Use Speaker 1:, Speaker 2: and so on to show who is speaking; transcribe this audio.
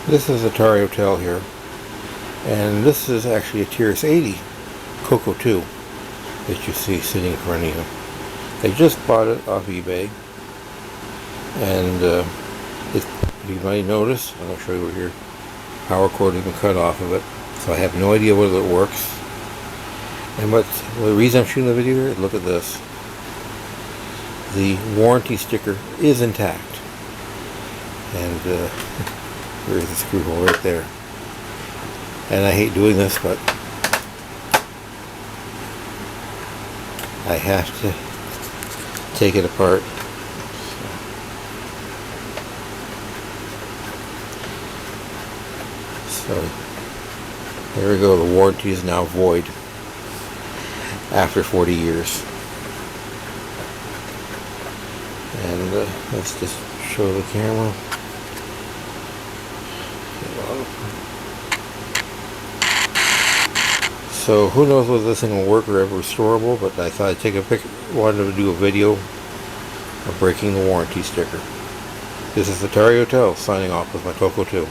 Speaker 1: This is a Atari Hotel here, and this is actually a TRS-80 CoCo 2 that you see sitting in front of you. I just bought it off eBay, and you might notice, I'll show you here, power cord has been cut off of it, so I have no idea whether it works. And the reason I'm shooting the video here, look at this. The warranty sticker is intact, and there's the screw hole right there. And I hate doing this, but I have to take it apart. So there we go. The warranty is now void after 40 years. And let's just show the camera. So who knows whether this thing will work or ever restorable, but I thought I'd take a picture, wanted to do a video of breaking the warranty sticker. This is the Atari Hotel signing off with my CoCo 2.